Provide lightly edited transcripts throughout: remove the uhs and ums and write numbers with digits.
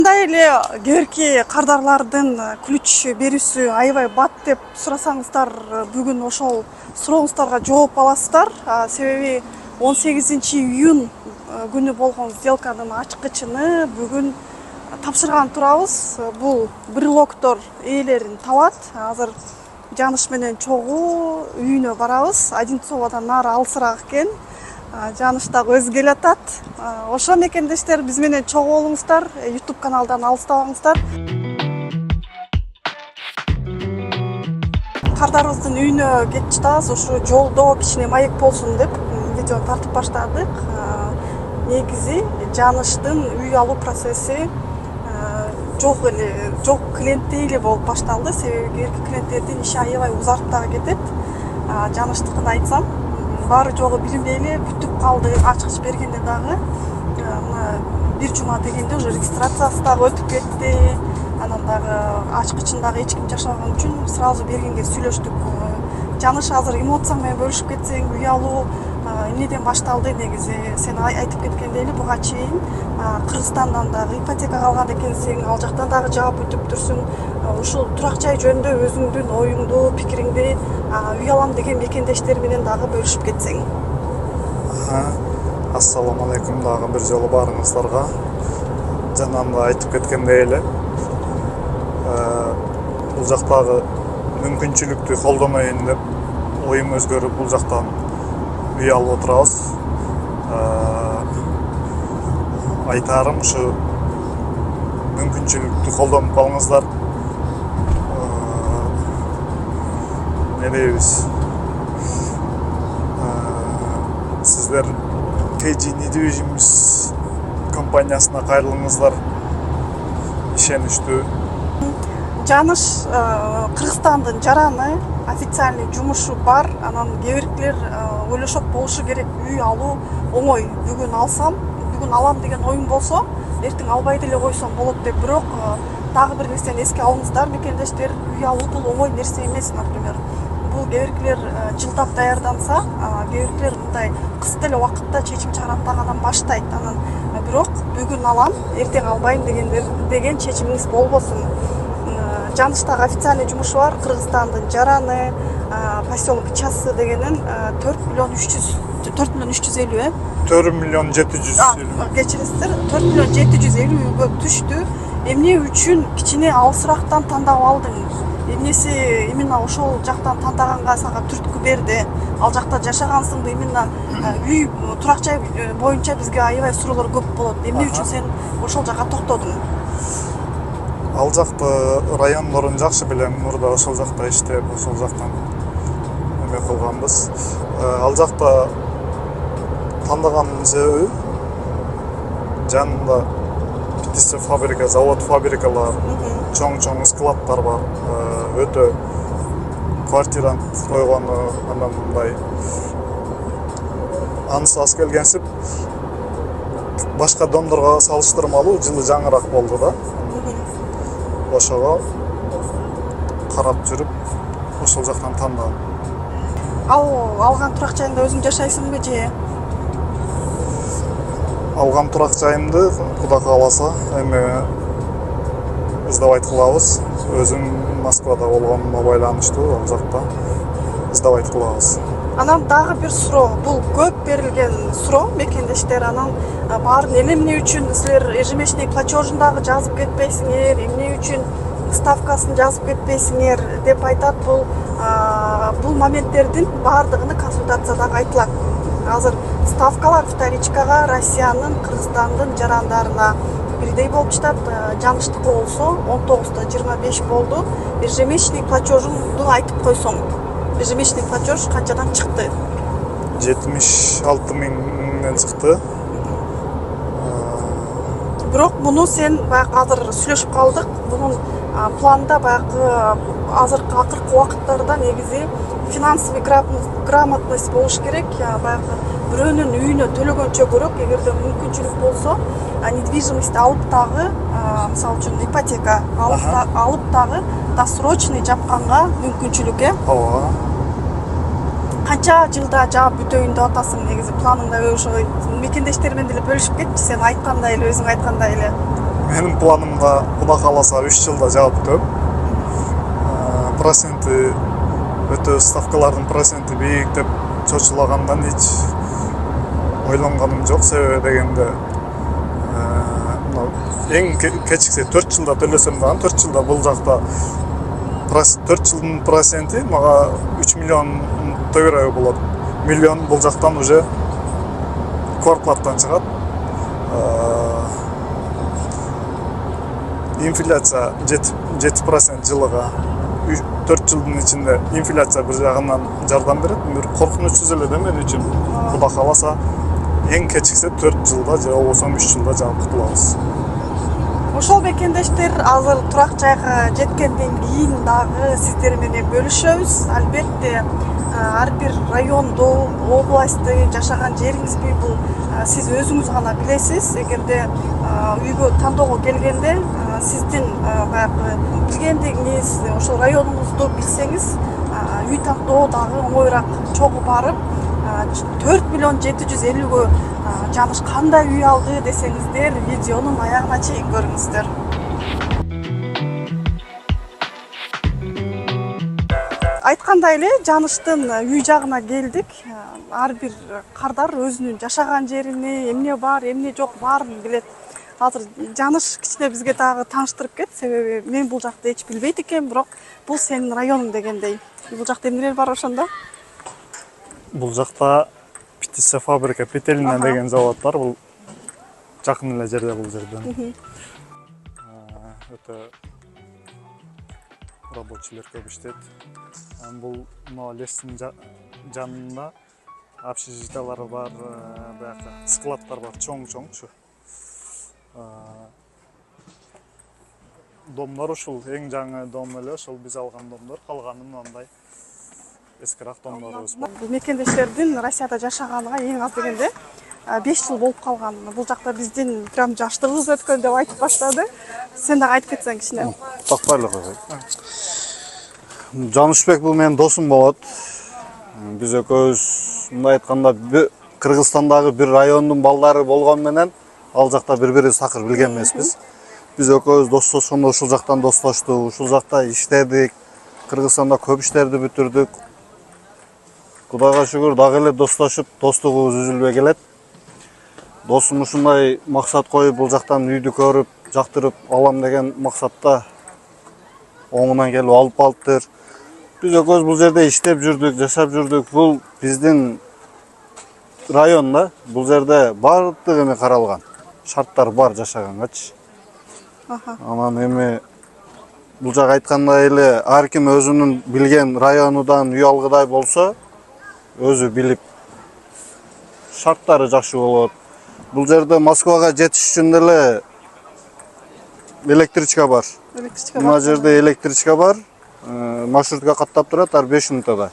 Кандай эле кээрки кардарлардын ключ берүүсү аябай бат деп сурасаңыздар, бүгүн ошол сурооңуздарга жооп аласыздар. Себеби 18-июнь күнү болгон сделканын ачкычыны бүгүн тапшырган турабыз. Бул брелоктор ээлерин табат. Азыр Жаныш менен чогуу үйүнө барабыз. Одинцовадан нары алысыраак экен. Жаныш дагы өзү келатат. Ошо мекендештер биз менен чогуу болуңуздар, YouTube каналдан алыстабаңыздар. Кардарыбыздын үйүнө кетип жатабыз. Ушу жолдо кичине маек болсун деп видеону тартып баштадык. Негизи Жаныштын үй алуу процесси жок клиенттей эле болуп башталды. Себеби кээрки клиенттердин иши аябай узарып дагы кетет. Жаныштыкын айтсам, баары жогу билинбей эле бүтүп калды. Ачкыч бергенде дагы бир жума дегенде уже регистрациясы дагы өтүп кетти. Анан дагы ачкычын дагы эч ким жашабаган үчүн сразу бергенге сүйлөштүк. Жаныш, азыр эмоцияң менен бөлүшүп кетсең, үй алуу эмнеден башталды? Негизи сен айтып кеткендей эле буга чейин Кыргызстандан дагы ипотека алган экенсиң, ал жактан дагы жаап өтүп турсуң. Ушул турак жай жөнүндө өзүңдүн оюңду, пикириңди үй алам деген мекендештер менен дагы бөлүшүп кетсең. Ассаламу алейкум дагы бир жолу баарыңыздарга. Жанагындай айтып кеткендей эле бул жактагы мүмкүнчүлүктү колдоноюн деп оюм өзгөрүп бул жактан үй алып отурабыз. Айтарым ушу мүмкүнчүлүктү колдонуп калыңыздар. Не дейбиз? Сиздер KG Недвижимость компаниясына кайрылыңыздар. Ишеничтүү. Жаныш Кыргызстандын жараны официальный жумушу бар. Анан кээ-биркилер ойлошот болушу керек, үй алуу оңой. Бүгүн алсам, бүгүн алам деген оюң болсо, эртең албай деле койсом болот деп. Бирок дагы бир нерсени эске алыңыздар, мекендештер, үй алуу бул оңой нерсе эмес, например. Бул кээ-биркилер жылдап даярданса, кээ-биркилер мындай кыска эле убакытта чечим чыгарат дагы анан баштайт. Анан бирок бүгүн алам, эртең албайм деген чечимиңиз болбосун. Жаныштагы официальный жумушу бар. Кыргызстандын жараны, поселок Часы дегенин 4 миллион 350, 4 миллион 750. Кечиресиздер, 4 миллион 750 түштү. Эмне үчүн кичине алысырактан тандап алдың? Эмнеси именно ошол жактан тандаганга сага түрткү берди? Ал жакта жашагансыңбы? Именно үй, турак жай боюнча бизге аябай суроолор көп болот. Эмне үчүн сен ошол жакка токтодуң? Ал жакты райондорун жакшы билем, мурда ошол жакта иштеп, ошол жактан эме кылганбыз. Ал жакта тандаганын себеби жанында птица фабрика, завод фабрикалар, чоң складдар бар. Өтө квартирант койгону, анан мындай ансыз келгенсип башка домдорго салыштырмалуу жылы жаңыраак болду да. Ошого карап жүрүп, ошол жактан тандадым. Ал алган турак жайында өзүң жашайсыңбы же? Алган турак жайымды Кудай кааласа эми издабайт кылабыз. Өзүм Москвада болгонума байланыштуу, ал жакта издабайт кылабыз. Анан дагы бир суроо, бул көп берилген суроо мекендештер. Анан баарын эмне үчүн силер ежемесячный платежун дагы жазып кетпейсиңер, эмне үчүн ставкасын жазып кетпейсиңер деп айтат. Бул моменттердин баардыгыны консультациядагы айтылат. Азыр ставкалар вторичкага Россиянын, Кыргызстандын жарандарына бирдей болуп жатат. Жаныштыкы болсо 19-то 25 болду. Ежемесячный платежунду айтып койсоң, ежемесячный платеж канчадан чыкты? 76 миңден чыкты. Бирок муну сен баягы азыр сүйлөшүп калдык. Бунун планда баягы азыркы акыркы убакыттарда негизи финансовый грамотность болуш керек. Баягы бирөөнүн үйүнө төлөгөнчө көрөк, эгерде мүмкүнчүлүк болсо, недвижимость алып дагы, мисалы үчүн ипотека алып дагы досрочный жапканга мүмкүнчүлүк, Ооба. Канча жылда жаап бүтөйүн деп атасың? Негизи планыңда ошо мекендештер менен деле бөлүшүп кетчи, сен айткандай эле, өзүң айткандай эле. Менің планымға Құда қаласа 3 жылда жауап көп. Проценті өте ставкалардың проценті биік деп чочулагандан hiç ойланғаным жоқ. Себебі дегенде ең кечіксе 4 жылда төлесем дагы 4 жылда бұл жақта 4 жылдың проценті маға 3 миллион төберегі болады. Миллион бұл жақтан уже квартплаттан шығады. Инфляция 7% жылыға 4 жылдың içinde инфляция бір жағынан жардам береді. Бір қорқынышсыз эле мен үшін. Құда қаласа ең кечіксе 4 жылда же болбосо 3 жылда жаап кутулабыз. Ошол бекендештер азыр турак жайга жеткенден кийин дагы сиздер менен бөлүшөбүз. Албетте ар бир районду, областты жашаган жериңизби бул сиз өзүңүз гана билесиз. Эгерде үйгө тандоого келгенде сиздин баягы билгендигиңиз, ошол районуңузду билсеңиз, үй тандоо дагы оңоюраак чогуу барып 4 миллион 750гө Жаныш кандай үй алды десеңиздер, видеонун аягына чейин көрүңүздөр. Айткандай эле Жаныштын үй жагына келдик. Ар бир кардар өзүнүн жашаган жерини, эмне бар, эмне жок баарын билет. Азыр Жаныш кичине бизге дагы тааныштырып кет, себеби мен бул жакты эч билбейт экенмин, бирок бул сенин районуң дегендей. Бул жакта эмнелер бар ошондо? Бұл жақта Питиса фабрика, Петелина деген завод бар. Бұл жақын эле жерде бұл жерден. Өтө рабочийлер көп иштейт. Бұл лестин жанында общежитиялары бар, баягы складтар бар, чоң-чоңчу. Домдор ушул эң жаңы дом эле, ошол биз алган домдор, калганы мындай эскирак домдорубуз бар. Бул мекендештердин Россияда жашаганга эң аз дегенде 5 жыл болуп калган. Бул жакта биздин прям жаштыгыбыз өткөн деп айтып баштады. Сен дагы айтып кетсең кичине. Такпайлы койгой. Жанышбек бул менин досум болот. Биз экөөбүз мындай айтканда Кыргызстандагы бир райондун балдары болгон менен ал жакта бири-бирибизди такыр билген эмеспиз. Биз экөөбүз достошкондо ушул жактан достоштук, ушул жакта иштедик. Кыргызстанда көп иштерди бүтүрдүк. Кудайга шүгүр дагы эле достошуп, достугубуз үзүлбөй келет. Досум ушундай максат коюп, бул жактан үйдү көрүп, жактырып алам деген максатта оңунан келип алып алыптыр. Биз экөөбүз бул жерде иштеп жүрдүк, жашап жүрдүк. Бул биздин районда, бул жерде бардык эме каралган. Шарттар бар жашагангачы. Анан эми бул жак айткандай эле ар ким өзүнүн билген районудан үй алгыдай болсо, өзү билип шарттары жакшы болот. Бул жерде Москвага жетиш үчүн деле электричка бар. Мына жерде электричка бар. Маршрутка каттап турат, ар 5 минутада.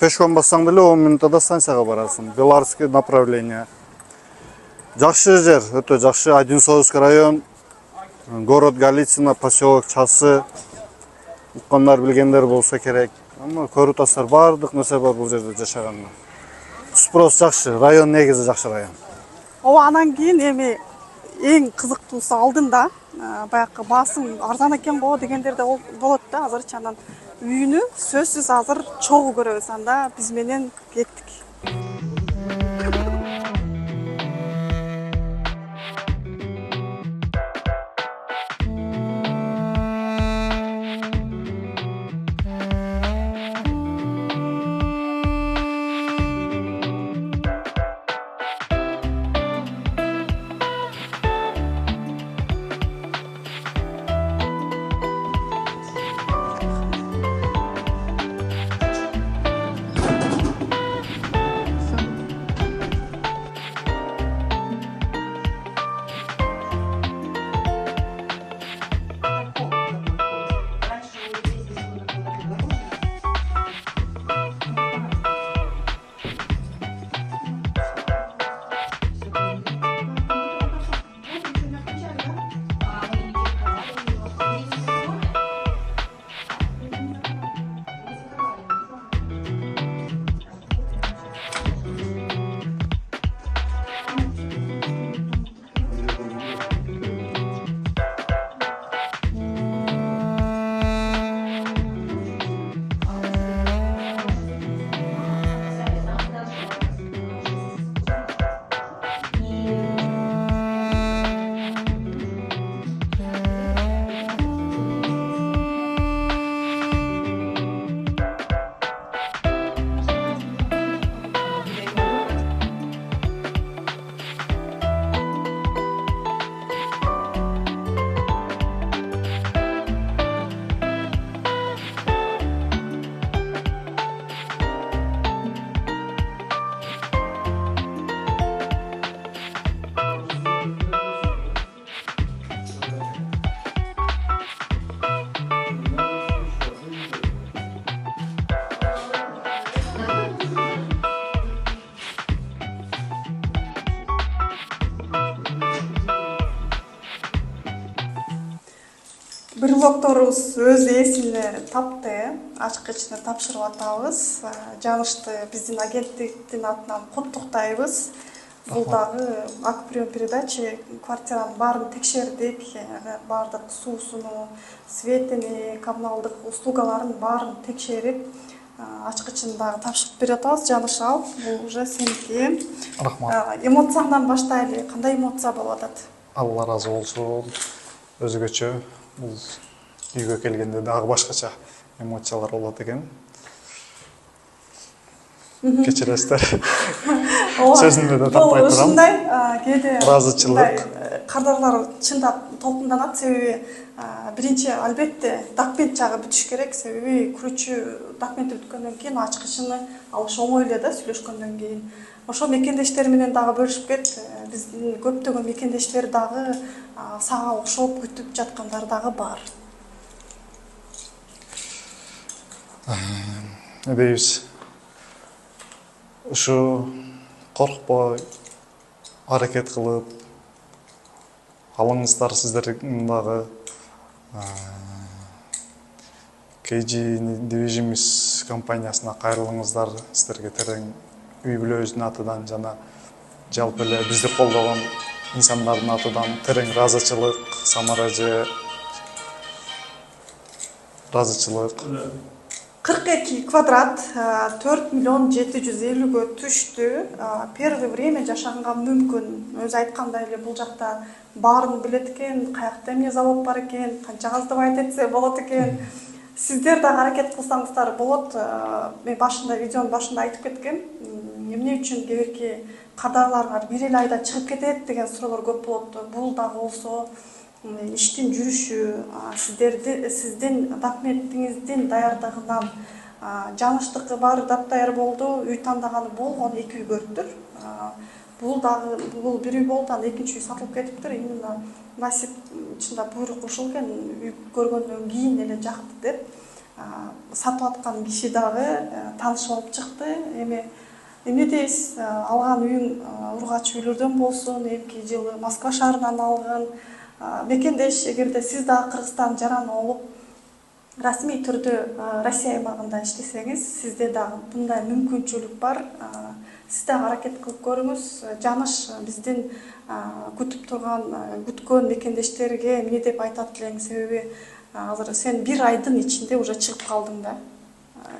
Пешком бассаң деле 10 минутада станцияга барасың. Белорусский направление. Жакшы жер, өтө жакшы. Одинцовский район, город Голицыно, поселок Часы. Уккандар билгендер болсо керек. Ама көрүп атасыздар, бардык нерсе бар бул жерде жашаганга. Спрос жакшы, район негизи жакшы район. Ооба, анан кийин эми эң кызыктуусу алдында баягы басым арзан экен го дегендер да болот да. Азырчы анан үйүнү сөзсүз азыр чогуу көрөбүз. Анда биз менен кеттик. Брелокторубуз өз ээсин тапты. Ачкычны тапшырып атабыз. Жанышты биздин агенттиктин атынан куттуктайбыз. Бул дагы акприон передача квартиранын баарын текшердик. Баардык суусуну, светини, коммуналдык услугаларын баарын текшерип, ачкычын дагы тапшырып берип атабыз. Жаныш ал, бул уже сеники. Рахмат. Эмоцияңдан баштайлы. Кандай эмоция болуп атат? Алла разы болсун. Өзгөчө бул үйгө келгенде дагы башкача эмоциялар болот экен. Кечиресиздер. Сөзүмдө да таппай турам. Ушундай кээде Ыраазычылык. кардарлар чындап толкунданат, себеби биринчи албетте документ жагы бүтүш керек, себеби күрөчү документи бүткөндөн кийин ачкычыны алыш оңой эле да сүйлөшкөндөн кийин. Ошо мекендештер менен дагы бөлүшүп кет. Биздин көптөгөн мекендештер дагы сага окшоп күтүп жаткандар дагы бар. Не дейбиз? Ушу коркпой, аракет кылып, алыңыздар сиздердин дагы KG Divisions компаниясына кайрылыңыздар. Сиздерге терең үй бүлөбүздүн атынан жана жалпы эле бизди колдогон инсандардын атынан терең ыраазычылык, Самара эже ыраазычылык. 42 квадрат, 4 миллион 750-гө түштү. Первый время жашаганга мүмкүн. Өзү айткандай эле бул жакта баарын билет экен, каякта эмне завод бар экен, канча газдабайт этсе болот экен. Сиздер дагы аракет кылсаңыздар болот. Мен башында, видеонун башында айтып кеткем. Эмне үчүн кээ кардарлар бир эле айда чыгып кетет деген суроолор көп болот. Бул дагы болсо иштин жүрүшү, сиздин документиңиздин даярдыгынан жаныштыкы баары дапдаяр болду, үй тандаганы болгон, 2 үй көрүптүр. Бул дагы бир үй болду, анан экинчи үй сатылып кетиптир. Именно насип чындап буйрук ушул экен, үй көргөндөн кийин эле жакты деп сатып аткан киши дагы тааныш болуп чыкты. Эмне дейсиз, алган үйүң ургач үйлөрдөн болсун, эки жылы Москва шаарынан алган. Мекендеш, эгерде сиз дагы Кыргызстан жараны болуп, расмий түрдө Россия аймагында иштесеңиз, сизде дагы мындай мүмкүнчүлүк бар. Сиз дагы аракет кылып көрүңүз. Жаныш биздин күтүп турган, күткөн мекендештерге эмне деп айтат элең, себеби азыр сен 1 айдын ичинде уже чыгып калдың да.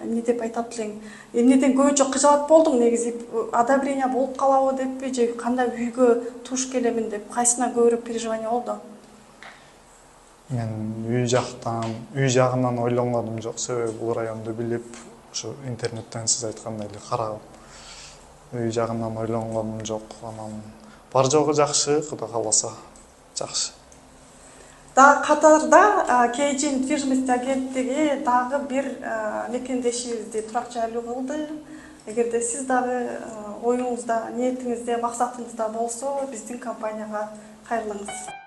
Эмне деп айтат элең? Эмнеден көбүнчө кыжалат болдуң негизи? Одобрение болуп калабы деппи, же кандай үйгө туш келемин деп, кайсынан көбүрөөк переживание болду? Мен үй жагынан ойлонгонум жок, себеби бул районду билип, ушу интернеттен сиз айткандай эле карап, үй жагынан ойлонгонум жок. Анан бар жогу жакшы, Кудай кааласа жакшы. Дагы катарда KG недвижимость агенттиги дагы бир мекендешибизди турак жайлуу кылды. Эгерде сиз дагы оюңузда, ниетиңизде, максатыңызда болсо, биздин компанияга кайрылыңыз.